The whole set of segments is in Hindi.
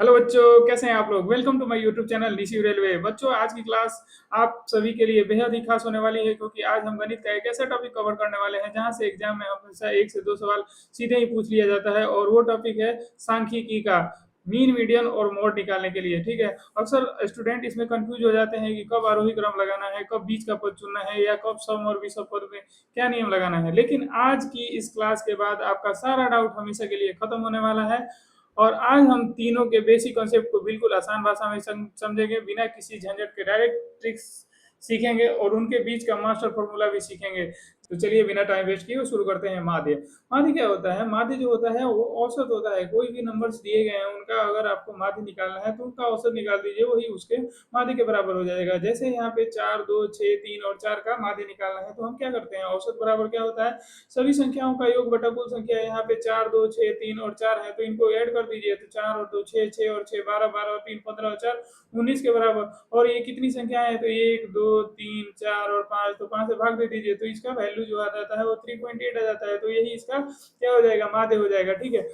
हेलो बच्चों, कैसे हैं आप लोग। Welcome to my YouTube channel Nishi railway. बच्चों, आज की क्लास आप सभी के लिए बेहद ही खास होने वाली है, क्योंकि आज हम गणित का एक ऐसा टॉपिक कवर करने वाले हैं जहां से एग्जाम में हमेशा 1 से 2 सवाल सीधे ही पूछ लिया जाता है। और वो टॉपिक है सांख्यिकी का मीन, मीडियन और मोड निकालने के लिए। ठीक है। अक्सर स्टूडेंट इसमें कंफ्यूज हो जाते हैं कि कब आरोही क्रम लगाना है, कब बीच का पद चुनना है, या कब सम और विषम पद में क्या नियम लगाना है। लेकिन आज की इस क्लास के बाद आपका सारा डाउट हमेशा के लिए खत्म होने वाला है। और आज हम तीनों के बेसिक कॉन्सेप्ट को बिल्कुल आसान भाषा में समझेंगे, बिना किसी झंझट के डायरेक्ट ट्रिक्स सीखेंगे और उनके बीच का मास्टर फॉर्मूला भी सीखेंगे। तो चलिए बिना टाइम वेस्ट किए शुरू करते हैं। माध्य माध्य क्या होता है? माध्य जो होता है वो औसत होता है। कोई भी नंबर्स दिए गए हैं, उनका अगर आपको माध्य निकालना है तो उनका औसत निकाल दीजिए, वही उसके माध्य के बराबर हो जाएगा। जैसे यहाँ पे 4, 2, 6, 3 और 4 का माध्य निकालना है तो हम क्या करते हैं, औसत बराबर क्या होता है, सभी संख्याओं का योग बटा कुल संख्या। यहाँ पे 4, 2, 6, 3 और 4 है तो इनको ऐड कर दीजिए। तो 4 और 2 6, 6 और 6 12, 12 और 3 15 और 4 19 के बराबर। और ये कितनी संख्या है, तो 1, 2, 3, 4 और 5, तो 5 से भाग दे दीजिए। तो इसका वैल्यू जो आ जाता है वो 3.8 आ जाता है। तो यही इसका क्या हो जाएगा, माध्य हो जाएगा। ठीक है।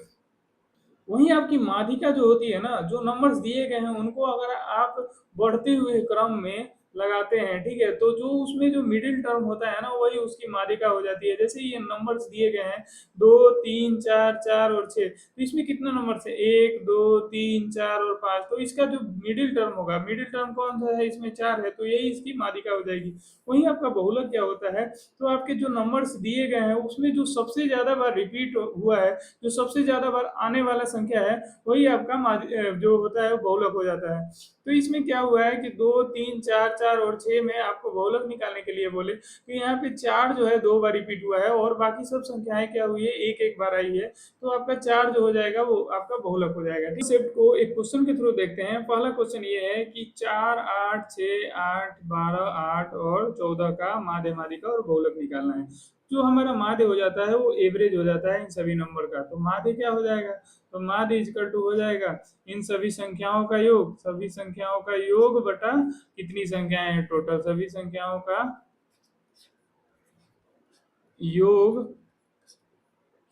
वहीं आपकी माध्यिका जो होती है ना, जो नंबर्स दिए गए हैं उनको अगर आप बढ़ते हुए क्रम में लगाते हैं, ठीक है, तो जो उसमें जो मिडिल टर्म होता है ना, वही उसकी माध्यिका हो जाती है। जैसे ये नंबर्स दिए गए हैं 2, 3, 4, 4 और 6, तो इसमें कितने नंबर है, 1, 2, 3, 4 और 5, तो इसका जो मिडिल टर्म होगा, मिडिल टर्म कौन सा है, इसमें 4 है, तो यही इसकी माध्यिका हो जाएगी। वहीं आपका बहुलक क्या होता है, तो आपके जो नंबर्स दिए गए हैं उसमें जो सबसे ज्यादा बार रिपीट हुआ है, जो सबसे ज्यादा बार आने वाला संख्या है, वही आपका जो होता है वो बहुलक हो जाता है। तो इसमें क्या हुआ है कि 2, 3, 4, 4 और 6 में आपको बहुलक निकालने के लिए बोले, तो यहाँ पे 4 जो है 2 बार रिपीट हुआ है और बाकी सब संख्याएं क्या हुई है, एक एक बार आई है। तो आपका 4 जो हो जाएगा वो आपका बहुलक हो जाएगा। कॉन्सेप्ट को एक क्वेश्चन के थ्रू देखते हैं। पहला क्वेश्चन ये है कि 4, 8, 6, 8, 12, 8 और 14 का माध्य, माध्यिका और बहुलक निकालना है। जो हमारा माध्य हो जाता है वो एवरेज हो जाता है इन सभी नंबर का। तो माध्य क्या हो जाएगा, तो माध्य इक्वल टू हो जाएगा इन सभी संख्याओं का योग, सभी संख्याओं का योग बटा कितनी संख्याएं हैं टोटल, सभी संख्याओं का योग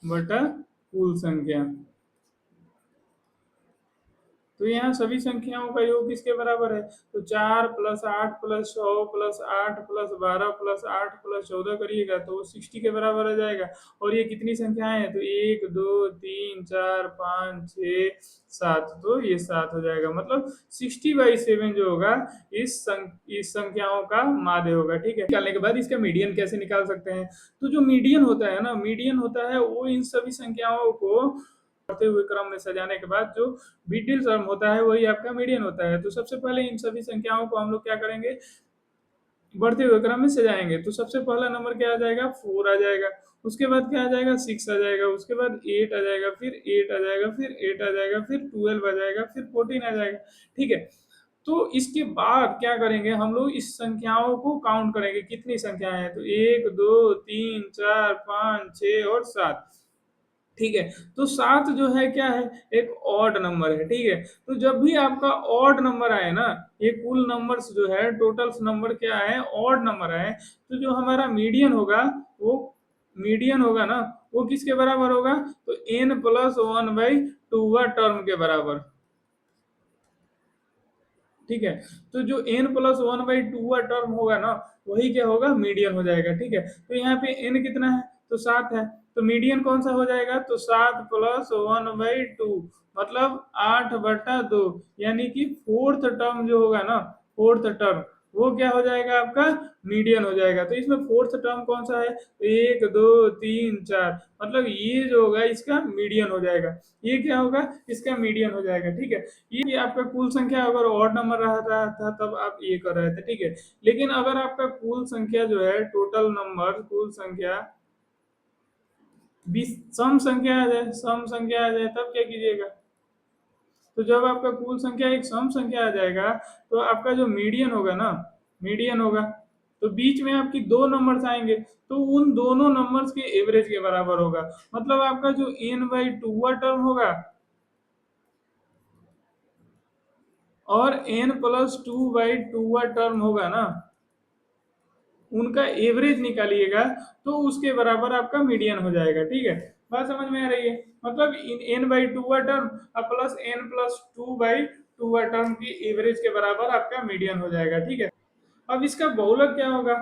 बटा कुल संख्या। तो यहाँ सभी संख्याओं का योग किसके बराबर है, तो 4 + 8 + 100 + 8 + 12 + 8 + 14 करिएगा तो वो 60 के बराबर आ जाएगा। और ये कितनी संख्याएं हैं, तो 1, 2, 3, 4, 5, 6, 7, तो ये 7 हो जाएगा। मतलब 60/7 जो होगा इस संख्याओं का माध्य होगा। ठीक है। निकालने के बाद इसका मीडियन कैसे निकाल सकते हैं, तो जो मीडियन होता है ना, मीडियन होता है वो इन सभी संख्याओं को बढ़ते हुए क्रम में सजाने के बाद जो मिडिल टर्म होता है वही आपका मीडियन होता है। तो सबसे पहले इन सभी संख्याओं को हम लोग क्या करेंगे, बढ़ते हुए क्रम में सजाएंगे। तो सबसे पहला नंबर क्या आ जाएगा, 4 आ जाएगा। उसके बाद क्या आ जाएगा, 6 आ जाएगा। उसके बाद 8 आ जाएगा, फिर 8 आ जाएगा, फिर 8 आ जाएगा, फिर 12 आ जाएगा, फिर 14 आ जाएगा। ठीक है। तो इसके बाद क्या करेंगे, हम लोग इस संख्याओं को काउंट करेंगे, कितनी संख्याएं हैं, तो 1, 2, 3, 4, 5, 6 और 7। ठीक है। तो 7 जो है क्या है, एक ऑड नंबर है। ठीक है। तो जब भी आपका ऑड नंबर आए ना, ये कुल नंबर्स जो है, टोटल्स नंबर क्या है, ऑड नंबर आए, तो जो हमारा मीडियन होगा वो, मीडियन होगा ना, वो किसके बराबर होगा, तो n+1/2 टर्म के बराबर। ठीक है। तो जो n+1/2 टर्म होगा ना, वही क्या होगा, मीडियन हो जाएगा। ठीक है। तो यहाँ पे n कितना है, तो 7 है। तो मीडियन कौन सा हो जाएगा, तो 7+1/2 मतलब 8/2, यानी कि फोर्थ टर्म जो होगा ना, फोर्थ टर्म वो क्या हो जाएगा, आपका मीडियन हो जाएगा। तो इसमें फोर्थ टर्म कौन सा है, 1, 2, 3, 4, मतलब ये जो होगा इसका मीडियन हो जाएगा। ये क्या होगा, इसका मीडियन हो जाएगा। ठीक है। ये आपका कुल संख्या अगर ऑड नंबर रहा था तब आप ये कर रहे थे। ठीक है। लेकिन अगर आपका कुल संख्या जो है, टोटल नंबर, कुल संख्या 20 सम संख्या आ जाए, सम संख्या आ जाए, तब क्या कीजिएगा, तो जब आपका कुल संख्या एक सम संख्या आ जाएगा तो आपका जो मीडियन होगा ना, मीडियन होगा, तो बीच में आपकी दो नंबर्स आएंगे, तो उन दोनों नंबर्स के एवरेज के बराबर होगा। मतलब आपका जो n/2 टर्म होगा और n+2/2 टर्म होगा ना, उनका एवरेज निकालिएगा तो उसके बराबर आपका मीडियन हो जाएगा। ठीक है। बात समझ में आ रही है? मतलब एन बाई टू का टर्म और plus n plus two by two का टर्म की एवरेज के बराबर आपका मीडियन हो जाएगा, ठीक है। अब इसका बहुलक क्या होगा,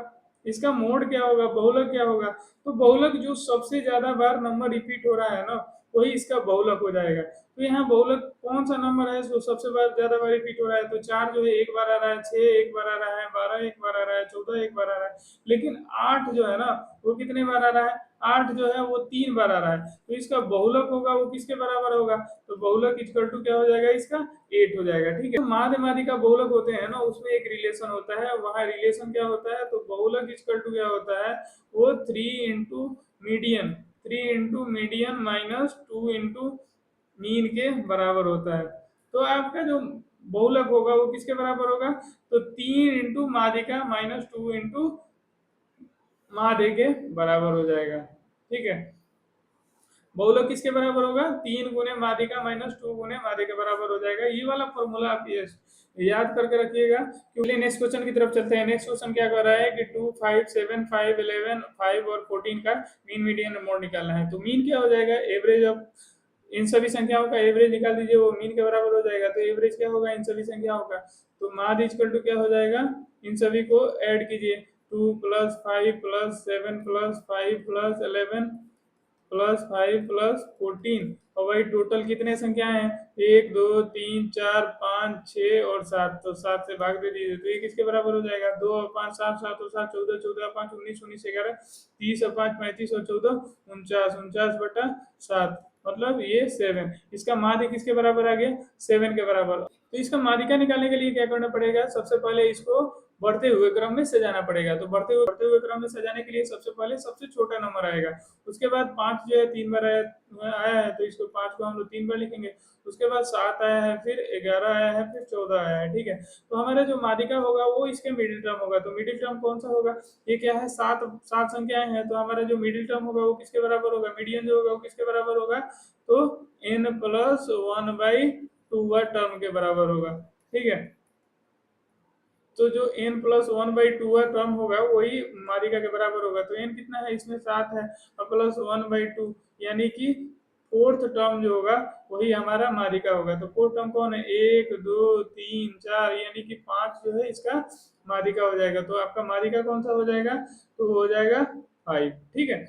इसका मोड क्या होगा, बहुलक क्या होगा? तो बहुलक जो सबसे ज्यादा बार नंबर रिपीट हो रहा है ना, वही इसका बहुलक हो जाएगा। तो यहाँ बहुलक कौन सा नंबर है जो सबसे बार ज्यादा बार रिपीट हो रहा है? तो 4 जो है एक बार आ रहा है, 6 एक बार आ रहा है, 12 एक बार आ रहा है, 14 एक बार आ रहा है। लेकिन 8 जो है ना, वो कितने बार आ रहा है? 8 जो है वो 3 बार आ रहा है। तो इसका बहुलक होगा वो किसके बराबर होगा? तो बहुलक इक्वल टू क्या हो जाएगा इसका? 8 हो जाएगा, ठीक है। माध्य माध्य का बहुलक होते हैं ना, उसमें एक रिलेशन होता है, वहां रिलेशन क्या होता है? तो बहुलक इक्वल टू क्या होता है? वो 3 into median, 3 into median minus 2 into mean के बराबर होता है। तो आपका जो बहुलक होगा वो किसके बराबर होगा? तो 3 इंटू माध्यिका माइनस 2 इंटू माध्य के बराबर हो जाएगा, ठीक है। बहुलक किसके बराबर होगा? 3 गुने माध्यिका माइनस 2 गुने माध्यिका के बराबर हो जाएगा। ये वाला फॉर्मूला आप ये याद करके रखिएगा। क्योंकि नेक्स्ट क्वेश्चन की तरफ चलते हैं। नेक्स्ट क्वेश्चन क्या कर रहा है कि 2 5 7 5 11 5 और 14 का मीन मीडियन मोड निकालना है। तो मीन क्या हो जाएगा? एवरेज ऑफ इन सभी संख्याओं का एवरेज निकाल दीजिए, वो मीन के बराबर हो जाएगा। तो एवरेज क्या होगा इन सभी संख्याओं का? तो माद इक्वल टू क्या हो जाएगा? इन सभी को ऐड कीजिए, 2 plus 5 plus 7 plus 5 plus 11 plus 5 plus 14। और वही टोटल कितने संख्याएं हैं? 1 2 3 4 5 6 और 7। तो 7 से भाग दे दीजिए, तो ये किसके बराबर हो जाएगा? 2 और 5 7 7 और 7 14 14 5 19 19 11 30 और 5 35 और 14 49 49 बटा 7, मतलब ये 7। इसका माध्य किसके बराबर आ गया? 7 के बराबर। तो इसका माध्यिका निकालने के लिए क्या करना पड़ेगा? सबसे पहले इसको बढ़ते हुए क्रम में सजाना पड़ेगा। तो बढ़ते हुए क्रम में सजाने के लिए सबसे पहले सबसे छोटा नंबर आएगा। उसके बाद 5 जो है 3 बार आया है, तो इसको 5 को हम लोग 3 बार लिखेंगे। उसके बाद 7 आया है, फिर 11 आया है, फिर 14 आया है, ठीक है। तो हमारा जो माध्यिका होगा वो इसके मिडिल टर्म होगा। तो मिडिल टर्म कौन सा होगा? ये क्या है? 7 7 संख्याएं हैं, तो हमारा जो मिडिल टर्म होगा वो किसके बराबर होगा? मीडियन जो होगा वो किसके बराबर होगा? तो n प्लस 1/2 टर्म के बराबर होगा, ठीक है। तो जो n प्लस 1/2 का टर्म होगा वही माध्यिका के बराबर होगा। तो n कितना है इसमें? 7 है, और प्लस 1/2, यानी कि फोर्थ टर्म जो होगा वही हमारा माध्यिका होगा। तो फोर्थ टर्म कौन है? 1 2 3 4, यानी कि 5 जो है इसका माध्यिका हो जाएगा। तो आपका माध्यिका कौन सा हो जाएगा? तो हो जाएगा 5, ठीक है।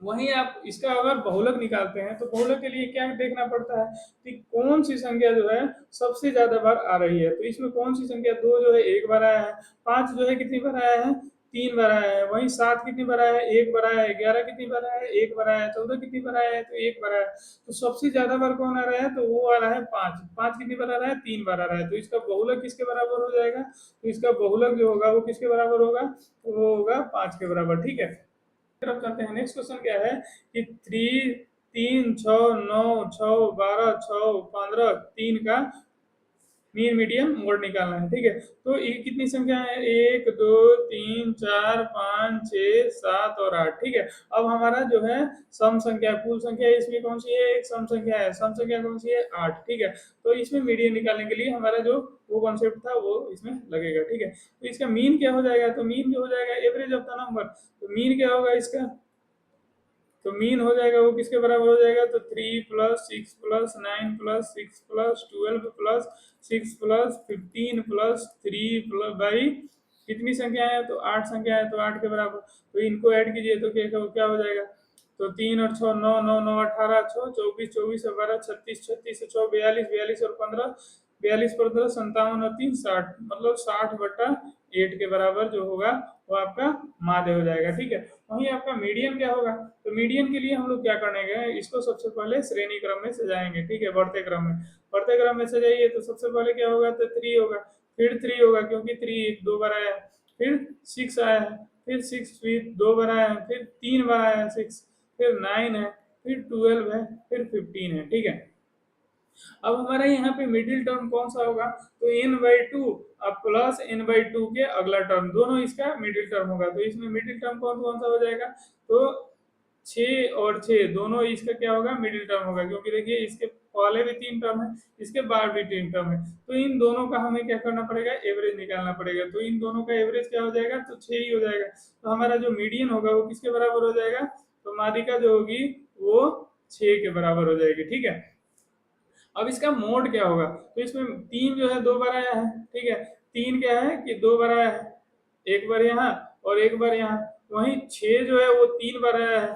वहीं आप इसका अगर बहुलक निकालते हैं तो बहुलक के लिए क्या देखना पड़ता है कि कौन सी संख्या जो है सबसे ज्यादा बार आ रही है। तो इसमें कौन सी संख्या? 2 जो है एक बार आया है, 5 जो है कितनी बार आया है? 3 बार आया है। वहीं 7 कितनी बार आया है? एक बार आया है। 11 कितनी बार आया है? एक बार आया है। 14 कितनी बार आया है? तो एक बार आया है। तो सबसे ज्यादा बार कौन आ रहा है? तो वो आ रहा है 5। 5 कितनी बार आ रहा है? 3 बार आ रहा है। तो इसका बहुलक किसके बराबर हो जाएगा? तो इसका बहुलक जो होगा वो किसके बराबर होगा? तो वो होगा 5 के बराबर, ठीक है। तरफ चलते हैं। नेक्स्ट क्वेश्चन क्या है कि 3 3 6 9 6 12 6 15 3 का मीन मीडियन मोड निकालना है, ठीक है। तो ये कितनी संख्या है? 1 2 3 4 5 6 7 और 8, ठीक है। अब हमारा जो है सम संख्या, कुल संख्या इसमें कौन सी है? एक सम संख्या है। सम संख्या कौन सी है? 8, ठीक है। तो इसमें मीडियन निकालने के लिए हमारा जो वो कॉन्सेप्ट था वो इसमें लगेगा, ठीक है। तो इसका मीन क्या हो जाएगा? तो मीन जो हो जाएगा एवरेज ऑफ द नंबर। तो मीन क्या होगा इसका? तो मीन हो जाएगा वो किसके बराबर हो जाएगा? तो 3 + 6 + 9 + 6 + 12 + 6 + 15 + 3 कितनी संख्या है? तो 8 संख्या है, तो 8 के बराबर। तो इनको ऐड कीजिए तो क्या हो जाएगा? तो 3 और 6 9 9 9 18 6 24 24 और 12 36 36 6 42 42 और 15 42 15 57 और 3 60, मतलब 60/8 के बराबर जो होगा वो आपका माध्य हो जाएगा, ठीक है। वहीं आपका मीडियन क्या होगा? तो मीडियन के लिए हम लोग क्या करेंगे? इसको सबसे पहले श्रेणी क्रम में सजाएंगे, ठीक है। बढ़ते क्रम में, बढ़ते क्रम में सजाइए तो सबसे पहले क्या होगा? तो 3 होगा, फिर 3 होगा क्योंकि 3 2 बार आया है, फिर 6 आया है, फिर 6 फिर 2 बार आया है, फिर 3 बार आया है 6, फिर 9 है, फिर 12 है, फिर 15 है, ठीक है। अब हमारा यहाँ पे मिडिल टर्म कौन सा होगा? तो n/2 अब प्लस n/2 के अगला टर्म, दोनों इसका मिडिल टर्म होगा। तो इसमें मिडिल टर्म कौन कौन सा हो जाएगा? तो 6 और 6 दोनों इसका क्या होगा? मिडिल टर्म होगा, क्योंकि देखिए इसके पहले भी 3 टर्म है, इसके बाद भी 3 टर्म है। तो इन दोनों का हमें क्या करना पड़ेगा? एवरेज निकालना पड़ेगा। तो इन दोनों का एवरेज क्या हो जाएगा? तो 6 ही हो जाएगा। तो हमारा जो मीडियन होगा वो किसके बराबर हो जाएगा? तो माध्यिका जो होगी वो 6 के बराबर हो जाएगी। ठीक है, अब इसका मोड क्या होगा, तो इसमें 3 जो है 2 बार आया है। ठीक है, 3 क्या है कि 2 बार आया है, एक बार यहाँ और एक बार यहाँ। वहीं 6 जो है वो 3 बार आया है।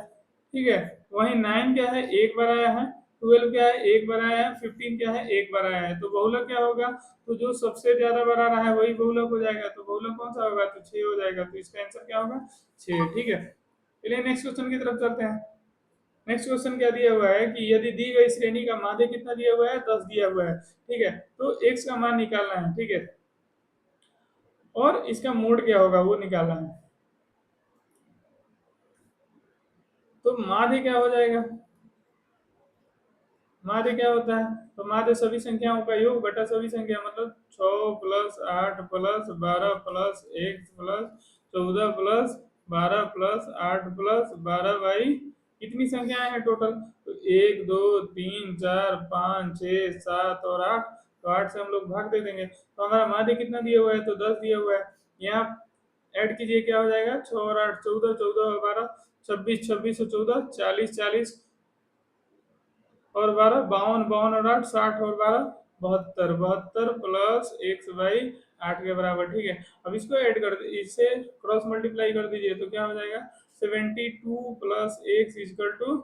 ठीक है, वहीं 9 क्या है, एक बार आया है। 12 क्या है, एक बार आया है। 15 क्या है, एक बार आया है। तो बहुलक क्या होगा, तो जो सबसे ज्यादा बार आ रहा है वही बहुलक हो जाएगा। तो बहुलक कौन सा होगा, तो 6 हो जाएगा। तो इसका आंसर क्या होगा, 6। ठीक है, चलिए नेक्स्ट क्वेश्चन की तरफ चलते हैं। नेक्स्ट क्वेश्चन क्या दिया हुआ है कि यदि दी गई श्रेणी का माध्य कितना दिया हुआ है, 10 दिया हुआ है। ठीक है, तो x का मान निकालना है। ठीक है, और इसका मोड क्या होगा वो निकालना है। तो माध्य क्या हो जाएगा, माध्य क्या होता है, तो माध्य सभी संख्याओं का योग बटा सभी संख्या, मतलब 6 plus 8 plus 12 plus 1 plus 14 plus 12 plus 8 plus 12 by कितनी संख्याएं हैं टोटल, तो 1 2 3 4 5 6 7 और 8। तो 8 से हम लोग भाग दे देंगे, तो हमारा माध्य कितना दिया हुआ है, तो 10 दिया हुआ है। यहाँ ऐड कीजिए, क्या हो जाएगा, 6 और 8 14, 14 और 12 26, 26 और 14 40, 40 और 12 52, 52 और 8 60 और 12 72, 72 प्लस एक्स बाई 8 के बराबर। ठीक है, अब इसको ऐड कर इससे क्रॉस मल्टीप्लाई कर दीजिए, तो क्या हो जाएगा, 72 plus x is equal to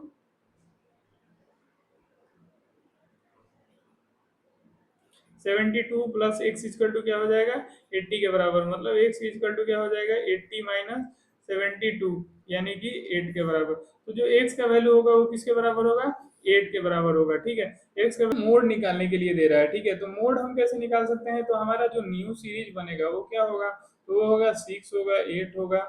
72 plus x is equal to क्या हो जाएगा, 80 के बराबर। मतलब एक्स इजकल टू क्या हो जाएगा, 80 माइनस 72, यानी कि 8 के बराबर। तो जो एक्स का वैल्यू होगा वो किसके बराबर होगा, 8 के बराबर होगा। ठीक है, एक्स का मोड निकालने के लिए दे रहा है। ठीक है, तो मोड हम कैसे निकाल सकते हैं, तो हमारा जो न्यू सीरीज बनेगा वो क्या होगा, तो वो होगा 6 होगा, 8 होगा,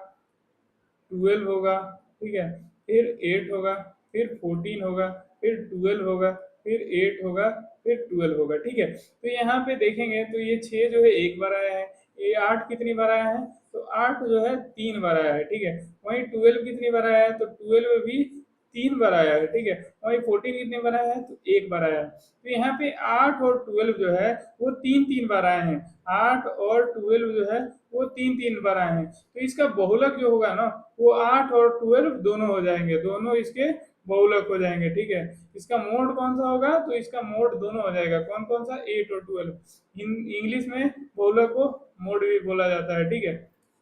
12 होगा। ठीक है, फिर 8 होगा, फिर 14 होगा, फिर 12 होगा, फिर 8 होगा, फिर 12 होगा। ठीक है, तो यहाँ पे देखेंगे तो ये 6 जो है एक बार आया है, ये 8 कितनी बार आया है, तो 8 जो है 3 बार आया है। ठीक है, वहीं 12 कितनी बार आया है, तो 12 भी 3 बार आया है। ठीक है, वहीं 14 कितनी बार आया है, तो एक बार आया है। तो यहाँ पे 8 और 12 जो है वो 3 3 बार आए हैं। 8 और 12 जो है वो 3 3 बार आए हैं। तो इसका बहुलक जो होगा ना, वो 8 और 12 दोनों हो जाएंगे, दोनों इसके बहुलक हो जाएंगे। ठीक है, इसका मोड कौन सा होगा, तो इसका मोड दोनों हो जाएगा। कौन कौन सा, 8 और 12। इंग्लिश में बहुलक को मोड भी बोला जाता है। ठीक है,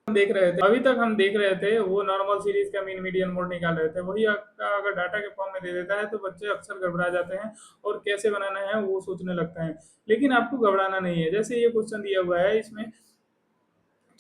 हम देख रहे थे, अभी तक हम देख रहे थे वो नॉर्मल सीरीज का मीन मीडियन मोड निकाल रहे थे। वही आपका अगर डाटा के फॉर्म में दे देता है तो बच्चे अक्सर घबरा जाते हैं और कैसे बनाना है वो सोचने लगता है। लेकिन आपको घबराना नहीं है। जैसे ये क्वेश्चन दिया हुआ है, इसमें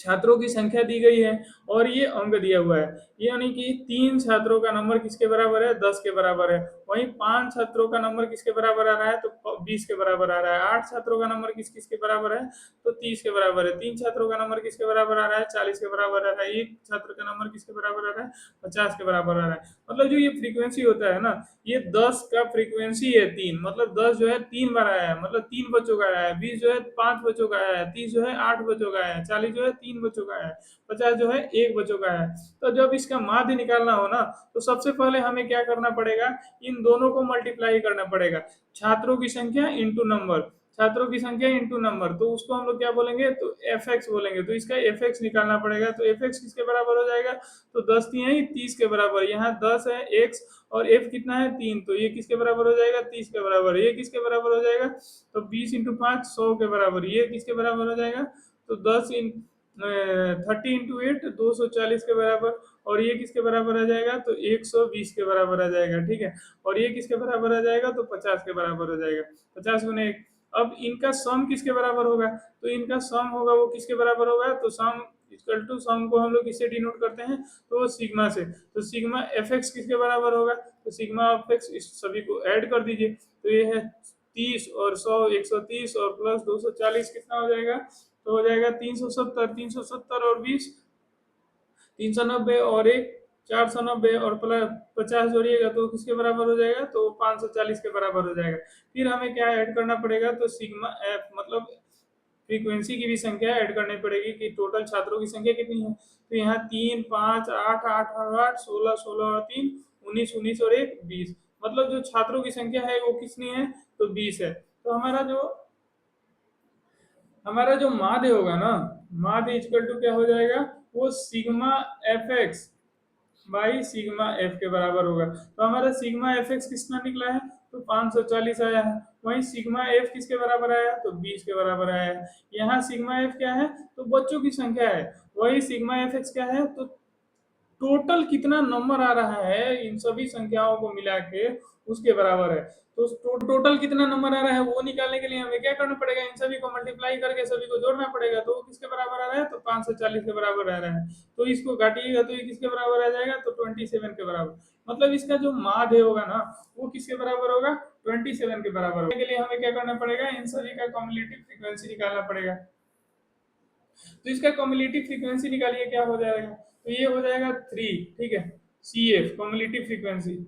छात्रों की संख्या दी गई है और ये अंक दिया हुआ है, यानी कि 3 छात्रों का नंबर किसके बराबर है, 10 के बराबर है। वहीं 5 छात्रों का नंबर किसके बराबर आ रहा है, तो 20 के बराबर आ रहा है। 8 छात्रों का नंबर किस किसके बराबर है, तो 30 के बराबर है। 3 छात्रों का नंबर किसके बराबर आ रहा है, 40 के बराबर आ रहा है। एक छात्र का नंबर किसके बराबर आ रहा है, 50 के बराबर आ रहा है। मतलब जो ये फ्रीक्वेंसी होता है ना, ये 10 का फ्रीक्वेंसी है 3, मतलब 10 जो है 3 बार आया है, मतलब 3 बच्चों का आया है। 20 जो है 5 बच्चों का आया है। 30 जो है 8 बच्चों का आया है। 40 जो है 3 बच्चों का आया है। 50 जो है 1 बच्चों का आया है। तो जब इसका माध्य निकालना हो ना, तो सबसे पहले हमें क्या करना पड़ेगा, इन दोनों को मल्टीप्लाई करना पड़ेगा। छात्रों की संख्या इंटू नंबर, छात्रों की संख्या इंटू नंबर, तो उसको हम लोग क्या बोलेंगे, तो एफ एक्स बोलेंगे। तो इसका एफ एक्स निकालना पड़ेगा। तो एफ एक्स किसके बराबर हो जाएगा, तो 10 तीन है 30 के बराबर। यहाँ 10 है एक्स और एफ कितना है 3, तो ये किसके बराबर हो जाएगा, 30 के बराबर। ये किसके बराबर हो जाएगा, तो 20 इंटू 5 100 के बराबर। ये किसके बराबर हो जाएगा, तो 10 इन 30 इंटू 8 240 के बराबर। और ये किसके बराबर आ जाएगा, तो 120 के बराबर आ जाएगा। ठीक है, और ये किसके बराबर आ जाएगा, तो 50 के बराबर हो जाएगा। 50 गुने 1। अब इनका सम किसके बराबर होगा, तो इनका सम होगा वो किसके बराबर होगा, तो सम इक्वल टू सम को हम लोग किससे डिनोट करते हैं, तो वो सिग्मा से। तो सिग्मा एफ एक्स किसके बराबर होगा, तो सिग्मा एफ एक्स, इस सभी को ऐड कर दीजिए। तो ये है 30 और 100 130 और प्लस 240 कितना हो जाएगा, तो हो जाएगा 370। 370 और 20 390 और एक 490 और प्लस 50 जोड़िएगा तो किसके बराबर हो जाएगा, तो 540 के बराबर हो जाएगा। फिर हमें क्या ऐड करना पड़ेगा, तो सिग्मा एफ मतलब फ्रीक्वेंसी की भी संख्या ऐड करनी पड़ेगी कि टोटल छात्रों की संख्या कितनी है। तो यहाँ 3 5 8 8 और 8 16 16 और 3 19 19 और 1 20, मतलब जो छात्रों की संख्या है वो कितनी है, तो 20 है। तो हमारा जो माध्य होगा ना, माध्य इक्वल टू क्या हो जाएगा, वो sigma F x by sigma F के बराबर होगा। तो हमारा सिग्मा एफ एक्स कितना निकला है, तो 540 आया है। वहीं सिग्मा एफ किसके बराबर आया, तो 20 के बराबर आया है। यहाँ सिग्मा एफ क्या है, तो बच्चों की संख्या है। वही सिग्मा एफ एक्स क्या है, तो टोटल कितना नंबर आ रहा है इन सभी संख्याओं को मिला के उसके बराबर है। तो टोटल कितना नंबर आ रहा है वो निकालने के लिए हमें क्या करना पड़ेगा, इन सभी को मल्टीप्लाई करके सभी को जोड़ना पड़ेगा। तो वो किसके बराबर आ रहा है, तो 540 के बराबर आ रहा है। तो इसको काटिएगा तो ये किसके बराबर आ जाएगा, तो 27 के बराबर। मतलब इसका जो माध्य होगा ना वो किसके बराबर होगा, 27 के बराबर होगा। के लिए हमें क्या करना पड़ेगा, इन सभी का कम्युलेटिव फ्रीक्वेंसी निकालना पड़ेगा। तो इसका कम्युलेटिव फ्रीक्वेंसी निकालिए, क्या हो जाएगा, तो ये हो जाएगा 3, ठीक है, सी एफ कम्युलेटिव फ्रीक्वेंसी।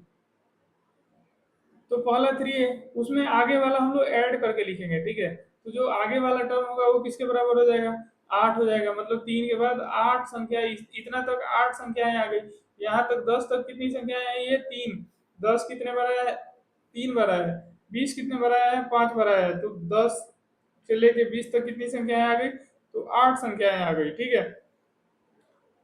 तो पहला 3 है, उसमें आगे वाला हम लोग ऐड करके लिखेंगे, ठीक है। तो जो आगे वाला टर्म होगा वो किसके बराबर हो जाएगा, 8 हो जाएगा। मतलब 3 के बाद 8 संख्या, इतना तक 8 संख्याएं आ गई। यहाँ तक 10 तक कितनी संख्याएं आई है, 3। 10 कितने बड़ा है, 3 बड़ा है। 20 कितने बड़ा है, 5 बड़ा है। तो 10 से लेके 20 तक कितनी संख्याएं आ गई, तो 8 संख्याएं आ गई, ठीक है।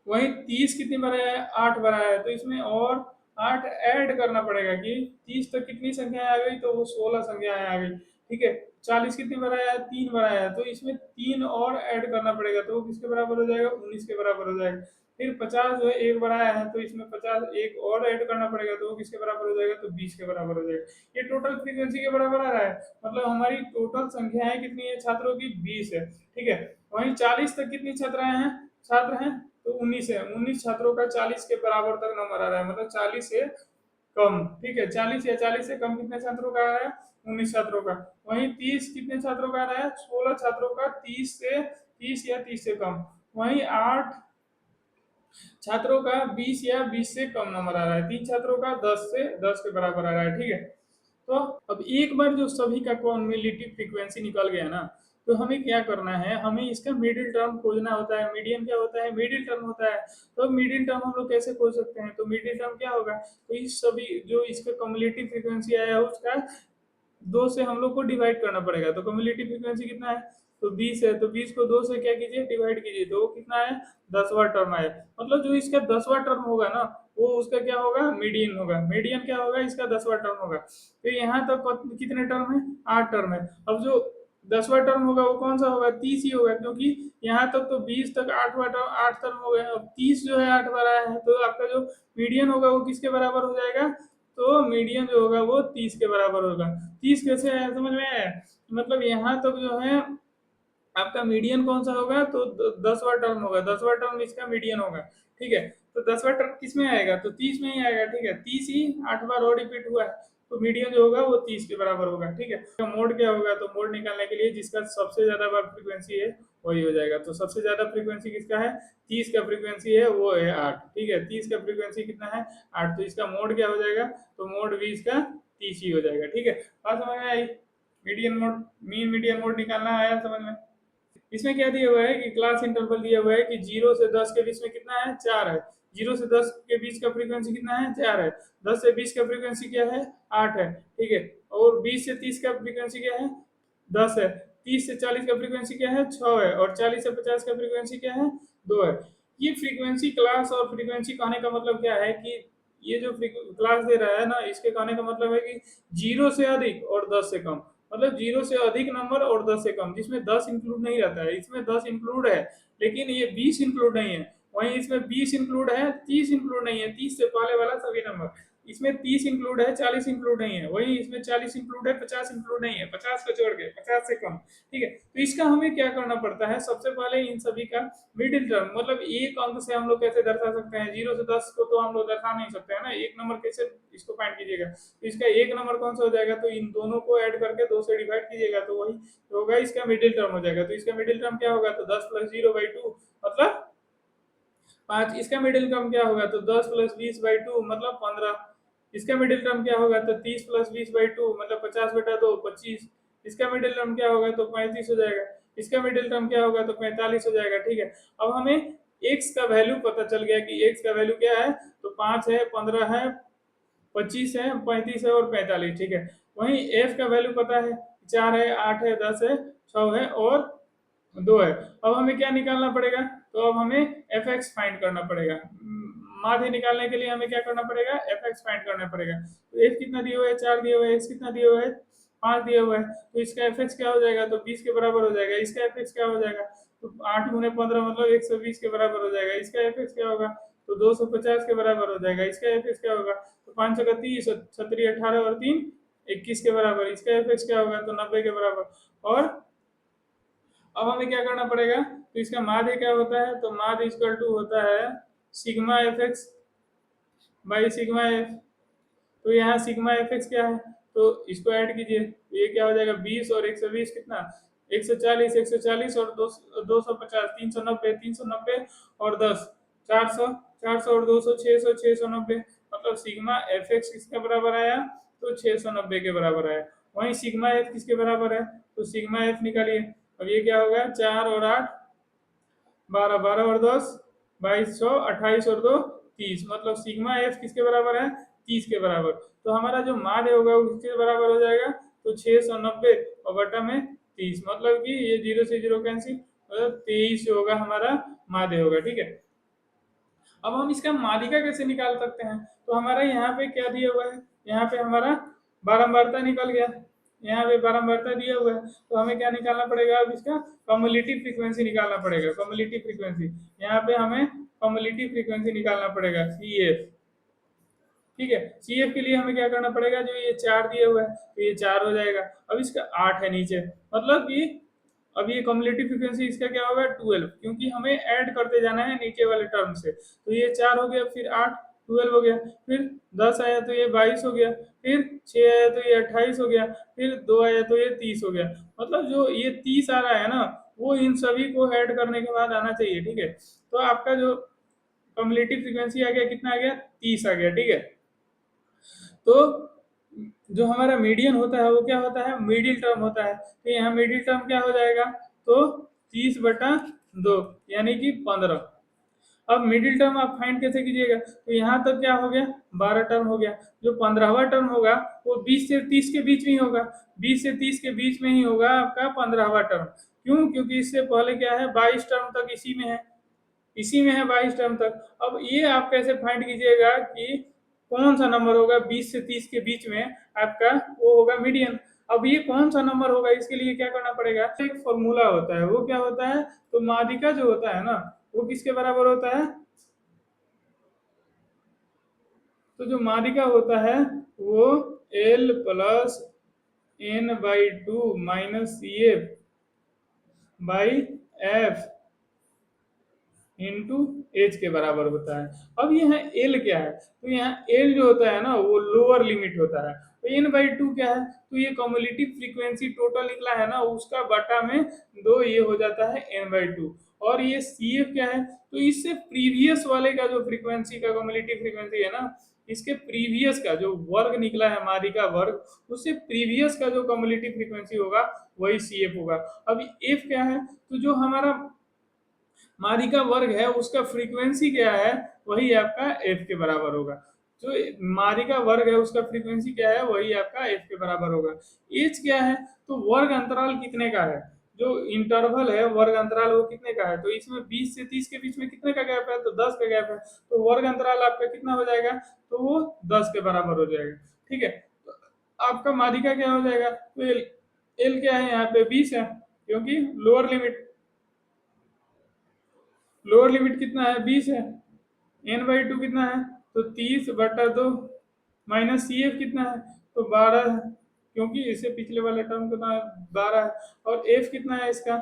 वही 30 कितनी बड़ा है, 8 बड़ा है। तो इसमें और 8 ऐड करना पड़ेगा कि 30 तक कितनी संख्याएं आ गई, तो वो 16 संख्याएं आ गई, ठीक है। 40 कितनी बड़ा है, 3 बड़ा है। तो इसमें 3 और ऐड करना पड़ेगा, तो वो किसके बराबर हो जाएगा, 19 के बराबर हो जाएगा। फिर 50 जो है एक बढ़ाया है, तो इसमें 50 एक और ऐड करना पड़ेगा, तो वो किसके बराबर हो जाएगा, तो 20 के बराबर हो जाएगा। ये टोटल फ्रीक्वेंसी के बराबर आ रहा है। मतलब हमारी टोटल संख्याएं कितनी है छात्रों की, 20 है, ठीक है। वहीं 40 तक कितनी छात्राएं हैं, छात्र हैं, तो 19 है। 19 छात्रों का 40 के बराबर तक नंबर आ रहा है, मतलब 40 से कम, ठीक है। 40 या 40 से कम कितने छात्रों का आ रहा है, 19 छात्रों का। वहीं 30 कितने छात्रों का आ रहा है, 16 छात्रों का 30 या 30 से कम। वहीं 8 छात्रों का 20 या 20 से कम नंबर आ रहा है। 3 छात्रों का 10 से 10 के बराबर आ रहा है, ठीक है। तो अब एक बार जो सभी का कॉम्युलेटिव फ्रीक्वेंसी निकल गया ना, तो हमें क्या करना है, हमें इसका मिडिल टर्म खोजना होता है। मीडियन क्या होता है, मिडिल टर्म होता है। तो मिडिल टर्म हम लोग कैसे खोज सकते हैं, तो मिडिल टर्म क्या होगा, तो इस सभी जो इसका कम्युलेटिव फ्रीक्वेंसी आया है उसका 2 से हम लोग को डिवाइड करना पड़ेगा। तो कम्युलेटिव फ्रीक्वेंसी कितना है, तो 20 है। तो 20 को 2 से क्या कीजिए, डिवाइड कीजिए, तो वो कितना है, 10वां टर्म आया। मतलब जो इसका 10वां टर्म होगा ना, वो उसका क्या होगा, मीडियन होगा। मीडियन क्या होगा, इसका 10वां टर्म होगा। तो यहाँ तक कितने टर्म है, 8 टर्म है। अब जो 10वां टर्म होगा वो कौन सा होगा, 30 ही होगा, क्योंकि यहाँ तक तो 20 तक 8वां टर्म 8 टर्म हो गया। अब 30 जो है 8 बार आया है, तो आपका जो मीडियन होगा वो किसके बराबर हो जाएगा, तो मीडियन जो होगा वो 30 के बराबर होगा। 30 कैसे आया, समझ में आया। मतलब यहाँ तक जो है आपका मीडियन कौन सा होगा, तो 10वां टर्म होगा। 10वां टर्म इसका मीडियन होगा, ठीक है। तो 10वां टर्म किस में आएगा, तो 30 में ही आएगा, ठीक है। 30 ही 8 बार और रिपीट हुआ है, तो मीडियन जो होगा वो 30 के बराबर होगा, ठीक है। तो मोड क्या होगा, तो मोड निकालने के लिए जिसका सबसे ज्यादा बार फ्रीक्वेंसी है वही हो जाएगा। तो सबसे ज्यादा फ्रीक्वेंसी किसका है, 30 का फ्रीक्वेंसी है, वो है 8, ठीक है। 30 का फ्रीक्वेंसी कितना है, 8। तो इसका मोड क्या हो जाएगा, तो मोड भी इसका 30 ही हो जाएगा, ठीक है। बात समझ में आई। मीडियन मोड, मीडियन मोड निकालना आया समझ में। इसमें क्या दिया हुआ है कि क्लास इंटरवल दिया हुआ है कि 0 से 10 के बीच में कितना है, 4 है। 0 से 10 के बीच का फ्रीक्वेंसी कितना है, 4 है। 10 से 20 का फ्रीक्वेंसी क्या है, 8 है, ठीक है। और 20 से 30 का फ्रीक्वेंसी क्या है, 10 है। 30 से 40 का फ्रीक्वेंसी क्या है, 6 है। और 40 से 50 का फ्रीक्वेंसी क्या है, 2 है। ये फ्रीक्वेंसी क्लास और फ्रीक्वेंसी कहने का मतलब क्या है कि ये जो क्लास दे रहा है ना, इसके कहने का मतलब है कि 0 से अधिक और 10 से कम। मतलब 0 से अधिक नंबर और 10 से कम, जिसमें 10 इंक्लूड नहीं रहता है। इसमें 10 इंक्लूड है, लेकिन ये 20 इंक्लूड नहीं है। वहीं इसमें 20 इंक्लूड है, 30 इंक्लूड नहीं है, 30 से पहले वाला सभी नंबर। इसमें 30 इंक्लूड है, 40 इंक्लूड नहीं है। वहीं इसमें 40 इंक्लूड है, 50 इंक्लूड नहीं है, 50 को छोड़ के, 50 से कम, ठीक है। तो इसका हमें क्या करना पड़ता है, सबसे पहले इन सभी का मिडिल टर्म, मतलब एक अंक से हम लोग कैसे दर्शा सकते हैं। 0 से 10 को तो हम लोग दर्शा नहीं सकते हैं ना, एक नंबर कैसे इसको फाइंड कीजिएगा। तो इसका एक नंबर कौन सा हो जाएगा, तो इन दोनों को ऐड करके 2 से डिवाइड कीजिएगा, तो वही होगा इसका मिडिल टर्म हो जाएगा। तो इसका मिडिल टर्म क्या होगा, तो 10 प्लस 0/2 मतलब 5। इसका मिडिल टर्म क्या होगा, तो 10 प्लस 20/2 मतलब 15। इसका मिडिल टर्म क्या होगा, तो 30 प्लस 20/2 मतलब 50/2 25। इसका मिडिल टर्म क्या होगा, तो 35 हो जाएगा। इसका मिडिल टर्म क्या होगा, तो 45 हो जाएगा, ठीक है। अब हमें x का वैल्यू पता चल गया कि x का वैल्यू क्या है, तो 5 है, 15 है, 25 है, 35 है और 45, ठीक है। वहीं f का वैल्यू पता है, 4 है, 8 है, 10 है, 6 है और 2 है। अब हमें क्या निकालना पड़ेगा, तो अब हमें एफ एक्स फाइंड करना पड़ेगा। माध्य निकालने के लिए हमें क्या करना पड़ेगा, एफ एक्स फाइंड करना पड़ेगा। तो एफ कितना दिया हुआ है, 4 दिया हुआ है, एक्स कितना दिया हुआ है, 5 दिया हुआ है। तो इसका एफ एक्स क्या हो जाएगा, तो 20 के बराबर हो जाएगा। इसका एफ एक्स क्या हो जाएगा, तो 8 गुने 15 मतलब 120 के बराबर हो जाएगा। इसका एफ एक्स क्या होगा, तो 250 के बराबर हो जाएगा। इसका एफ एक्स क्या होगा, तो 5 का 30, 37 18 और 3 21 के बराबर। इसका एफ एक्स क्या होगा, तो 90 के बराबर। और अब हमें क्या करना पड़ेगा, तो इसका माध्य क्या होता है, तो माध्य इक्वल टू होता है sigma F x by sigma F. तो यहाँ सिग्मा एफ एक्स क्या है, तो इसको ऐड कीजिए, तो ये क्या हो जाएगा, 20 और 120 कितना, 140, 140 और 250, 390, 390 और 10, 400, 400 और 200, 600, 690। मतलब सिग्मा एफ एक्स किसके बराबर आया, तो 690 के बराबर आया। वहीं सिग्मा एफ किसके बराबर है, तो सिग्मा एफ निकालिए। अब ये क्या होगा, 4 और 8 12, 12 और 10 22, 100 28 और 2 30। मतलब सिग्मा एफ किसके बराबर है, 30 के बराबर। तो हमारा जो माध्य होगा वो किसके बराबर हो जाएगा, तो 690 और बटा में 30। मतलब कि ये 0 से 0 कैंसिल, मतलब 23 जो होगा हमारा माध्य होगा। ठीक है, अब हम इसका माध्यिका कैसे निकाल सकते हैं, तो हमारा यहाँ पे क्या दिया हुआ है, यहाँ पे हमारा बारंबारता निकल गया, यहाँ पे बारंबारता दिया हुआ है। तो हमें क्या निकालना पड़ेगा, अब इसका कम्युलेटिव फ्रीक्वेंसी निकालना पड़ेगा। कम्युलेटिव फ्रीक्वेंसी, यहाँ पे हमें कम्युलेटिव फ्रीक्वेंसी निकालना पड़ेगा, सी एफ। ठीक है, सी एफ के लिए हमें क्या करना पड़ेगा, जो ये 4 दिया हुआ है तो ये 4 हो जाएगा। अब इसका 8 है नीचे, मतलब कि अब ये कम्युलेटिव फ्रीक्वेंसी इसका क्या होगा, 12, क्योंकि हमें ऐड करते जाना है नीचे वाले टर्म से। तो ये 4 हो गया, फिर 8 12 हो गया, फिर 10 आया तो ये 22 हो गया, फिर 6 आया तो ये 28 हो गया, फिर 2 आया तो ये 30 हो गया। मतलब जो ये 30 आ रहा है ना, वो इन सभी को ऐड करने के बाद आना चाहिए। ठीक है, तो आपका जो कम्युलेटिव फ्रीक्वेंसी आ गया, कितना आ गया, 30 आ गया। ठीक है, तो जो हमारा मीडियन होता है वो क्या होता है, मिडिल टर्म होता है। तो यहाँ मिडिल टर्म क्या हो जाएगा, तो 30/2 यानी कि 15। अब मिडिल टर्म आप फाइंड कैसे कीजिएगा, तो यहाँ तक क्या हो गया, 12 टर्म हो गया। जो 15वां टर्म होगा वो 20 से 30 के बीच में ही होगा, 20 से 30 के बीच में ही होगा आपका 15वां टर्म। क्यों, क्योंकि इससे पहले क्या है, 22 टर्म तक इसी में है, इसी में है 22 टर्म तक। अब ये आप कैसे फाइंड कीजिएगा कि कौन सा नंबर होगा 20 से 30 के बीच में आपका, वो होगा मीडियन। अब ये कौन सा नंबर होगा, इसके लिए क्या करना पड़ेगा, एक फॉर्मूला होता है, वो क्या होता है, तो माध्यिका जो होता है ना, वो किसके बराबर होता है, तो जो माध्यिका होता है वो L plus N/2 minus c f by f into h के बराबर होता है। अब यहाँ एल क्या है, तो यहाँ एल जो होता है ना वो लोअर लिमिट होता है। तो N/2 क्या है, तो ये कम्युलेटिव फ्रीक्वेंसी टोटल निकला है ना, उसका बटा में 2 ये हो जाता है N/2। और ये सी एफ क्या है, तो इससे प्रीवियस वाले का जो फ्रीक्वेंसी का कम्युलेटिव फ्रीक्वेंसी है ना, इसके प्रीवियस का जो वर्ग निकला है माध्यिका वर्ग, उससे प्रीवियस का जो कम्युलेटिव फ्रीक्वेंसी होगा वही सी एफ होगा। अब एफ क्या है, तो जो हमारा माध्यिका वर्ग है उसका फ्रीक्वेंसी क्या है, वही आपका एफ के बराबर होगा। जो माध्यिका वर्ग है उसका फ्रीक्वेंसी क्या है, वही आपका एफ के बराबर होगा। एच क्या है, तो वर्ग अंतराल कितने का है, जो इंटरवल है वर्ग अंतराल वो कितने का है, तो इसमें 20 से 30 के बीच में कितने का गैप है, तो 10 का गैप है। तो वर्ग अंतराल आपका कितना हो जाएगा, तो वो 10 के बराबर हो जाएगा। ठीक है, तो आपका माध्यिका क्या हो जाएगा, तो एल क्या है, यहाँ पे 20 है, क्योंकि लोअर लिमिट कितना है, 20 है। N/2 कितना है, तो 30/2 माइनस सी एफ कितना है, तो 12 है, क्योंकि इससे पिछले वाले टर्म कितना है, 12 है। और एफ कितना है इसका,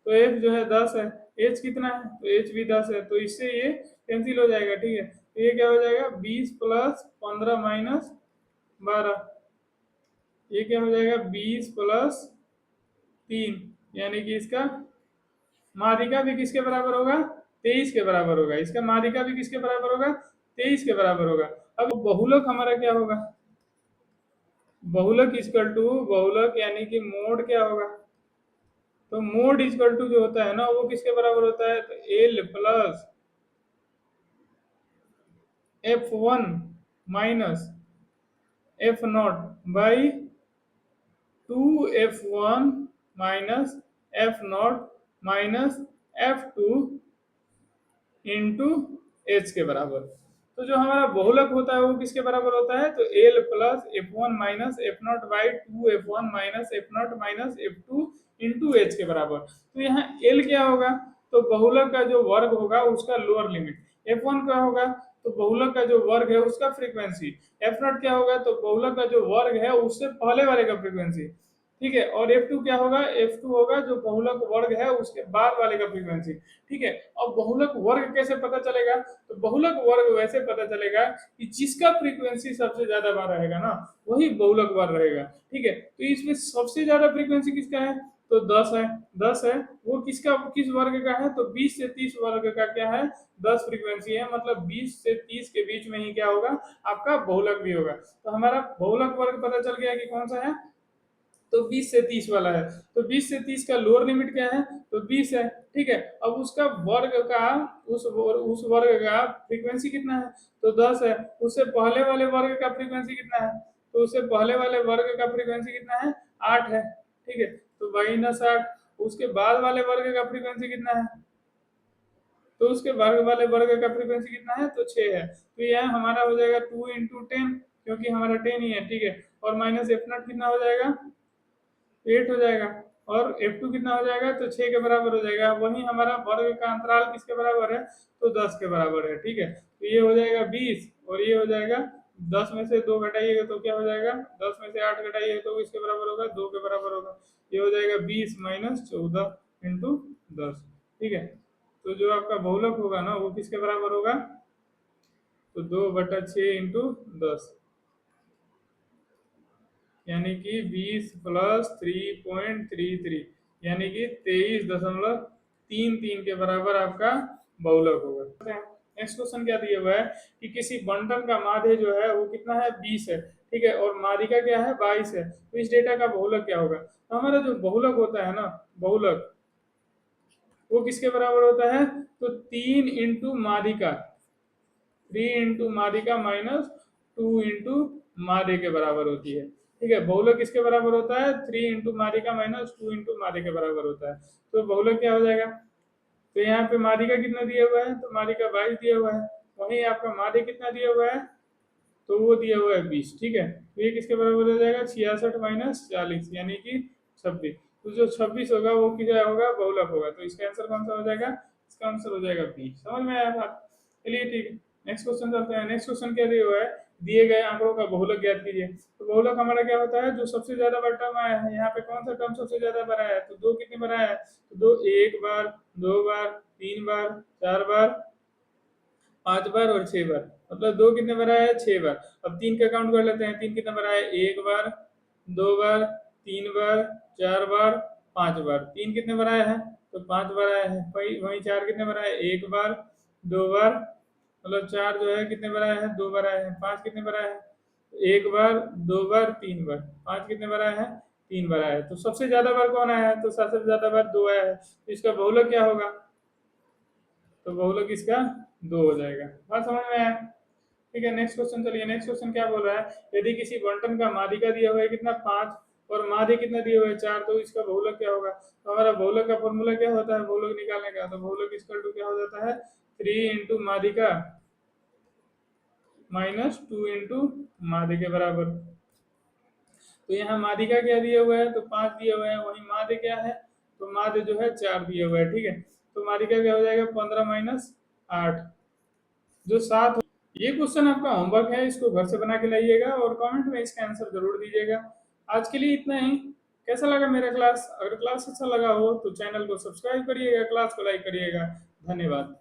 तो एफ जो है 10 है। एच कितना है, तो एच भी 10 है, तो इससे ये कैंसिल हो जाएगा। ठीक है, तो ये क्या हो जाएगा, 20 प्लस 15 माइनस 12, ये क्या हो जाएगा, 20 प्लस 3, यानी कि इसका माध्यिका भी किसके बराबर होगा, 23 के बराबर होगा। इसका माध्यिका भी किसके बराबर होगा, 23 के बराबर होगा। अब बहुलक हमारा क्या होगा, बहुलक इक्वल टू बहुलक यानी कि मोड क्या होगा, तो मोड इक्वल टू जो होता है ना वो किसके बराबर होता है, तो L plus F1 minus F0 by 2F1 minus F0 minus F2 into h के बराबर। तो जो हमारा बहुलक होता है वो किसके बराबर होता है, तो L plus F one minus F not by two F one minus F not minus F two into h के बराबर। तो यहाँ एल क्या होगा, तो बहुलक का जो वर्ग होगा उसका लोअर लिमिट, एफ वन क्या होगा, तो बहुलक का जो वर्ग है उसका फ्रीक्वेंसी, एफ नॉट क्या होगा, तो बहुलक का जो वर्ग है उससे पहले वाले का फ्रीक्वेंसी, ठीक है। और F2 क्या होगा, F2 होगा जो बहुलक वर्ग है उसके बाद वाले का फ्रीक्वेंसी, ठीक है। अब बहुलक वर्ग कैसे पता चलेगा, तो बहुलक वर्ग वैसे पता चलेगा कि जिसका फ्रीक्वेंसी सबसे ज्यादा बार रहेगा ना वही बहुलक वर्ग रहेगा, ठीक है। तो इसमें सबसे ज्यादा फ्रीक्वेंसी किसका है, तो 10 है, 10 है, वो किसका किस वर्ग का है, तो 20 से 30 वर्ग का क्या है, 10 फ्रीक्वेंसी है, मतलब 20 से 30 के बीच में ही क्या होगा, आपका बहुलक भी होगा। तो हमारा बहुलक वर्ग पता चल गया कि कौन सा है, तो 20 से 30 वाला है। तो 20 से 30 का लोअर लिमिट क्या है, तो 20 है, ठीक है। अब उसका वर्ग का उस वर्ग का फ्रीक्वेंसी कितना है, तो 10 है। उससे पहले वाले वर्ग का फ्रीक्वेंसी कितना है, तो उससे पहले वाले वर्ग का फ्रीक्वेंसी कितना है, 8 है, ठीक है। तो माइनस 8, उसके बाद वाले वर्ग का फ्रीक्वेंसी कितना है, तो उसके वर्ग वाले वर्ग का फ्रीक्वेंसी कितना है, तो 6 है। तो यह हमारा हो जाएगा 2 इंटू 10, क्योंकि हमारा 10 ही है, ठीक है। और माइनस एफ नॉट कितना हो जाएगा, 8 हो जाएगा। और F2 कितना हो जाएगा, तो 6 के बराबर हो जाएगा। वहीं हमारा वर्ग का अंतराल किसके बराबर है, तो 10 के बराबर है, ठीक है। तो ये हो जाएगा 20 और ये हो जाएगा 10 में से 2 घटाइएगा तो क्या हो जाएगा, 10 में से 8 घटाइएगा तो इसके बराबर होगा, 2 के बराबर होगा। ये हो जाएगा 20 माइनस 14 इंटू 10, ठीक है। तो जो आपका बहुलक होगा ना वो किसके बराबर होगा, तो 2/6 इंटू 10, यानी कि 20 प्लस 3.33, यानी कि 23.33 के बराबर आपका बहुलक होगा। नेक्स्ट क्वेश्चन क्या दिया हुआ है कि किसी बंटन का माध्य जो है वो कितना है, 20 है, ठीक है, और माध्यिका क्या है, 22 है। तो इस डेटा का बहुलक क्या होगा, तो हमारा जो बहुलक होता है ना, बहुलक वो किसके बराबर होता है, तो 3 इंटू माध्यिका, 3 इंटू माध्यिका माइनस 2 इंटू माध्य के बराबर होती है, ठीक है। बहुलक किसके बराबर होता है, 3 इंटू माध्यिका माइनस 2 इंटू माध्य के बराबर होता है। तो बहुलक क्या हो जाएगा, तो यहाँ पे माध्यिका कितना दिया हुआ है, तो माध्यिका 22 दिया हुआ है, वहीं आपका माध्य कितना दिया हुआ है, तो वो दिया हुआ है 20, ठीक है। तो ये किसके बराबर हो जाएगा, 66 माइनस 40 यानी कि 26। तो जो 26 होगा वो कितना होगा, बहुलक होगा। तो इसका आंसर कौन सा हो जाएगा, इसका आंसर हो जाएगा बी। समझ में आया बात, चलिए ठीक है। नेक्स्ट क्वेश्चन करते हैं। नेक्स्ट क्वेश्चन क्या दिया हुआ है, दिए गए आंकड़ों का बहुलक ज्ञात कीजिए। तो बहुलक हमारा क्या होता है, जो सबसे ज्यादा बार टर्म आया है, यहाँ पे कौन सा टर्म सबसे ज्यादा बार आया है, तो 2 कितने बार आया है, तो 2 1 बार, 2 बार, 3 बार, 4 बार, 5 बार और 6 बार, मतलब 2 कितने बार आया है, 6 बार। अब 3 का काउंट कर लेते हैं, 3 कितने बार आया है, 1 बार, 2 बार, 3 बार, 4 बार, 5 बार। 3 कितने बार आया है, तो 5 बार आया है। वही 4 कितने बार आया है, 1 बार, 2 बार, मतलब 4 जो है कितने बार आया है, 2 बार आया है। 5 कितने बार आया है, 1 बार, 2 बार, 3 बार। 5 कितने बार आया है, 3 बार आया है। तो सबसे ज्यादा बार कौन आया है, तो सबसे ज्यादा बार 2 आया है। तो इसका बहुलक क्या होगा, तो बहुलक इसका 2 हो जाएगा। बात समझ में आया, ठीक है। नेक्स्ट क्वेश्चन चलिए। नेक्स्ट क्वेश्चन क्या बोल रहा है, यदि किसी बंटन का माध्यिका दिया हुआ है कितना, 5, और माध्य कितना दिया हुआ है, 4, तो इसका बहुलक क्या होगा। तो हमारा बहुलक का फॉर्मूला क्या होता है बहुलक निकालने का, तो बहुलक इक्वल टू क्या हो जाता है, 3 इंटू माध्यिका माइनस 2 इंटू माध्य के बराबर। तो यहाँ माध्यिका क्या दिया हुआ है, तो 5 दिया हुआ है, वही माध्य क्या है, तो माध्य जो है 4 दिया हुआ है, ठीक है। तो माध्यिका क्या हो जाएगा, 15 माइनस 8, जो 7। ये क्वेश्चन आपका होमवर्क है, इसको घर से बना के लाइएगा और कमेंट में इसका आंसर जरूर दीजिएगा। आज के लिए इतना ही। कैसा लगा मेरा क्लास, अगर क्लास अच्छा लगा हो तो चैनल को सब्सक्राइब करिएगा, क्लास को लाइक करिएगा। धन्यवाद।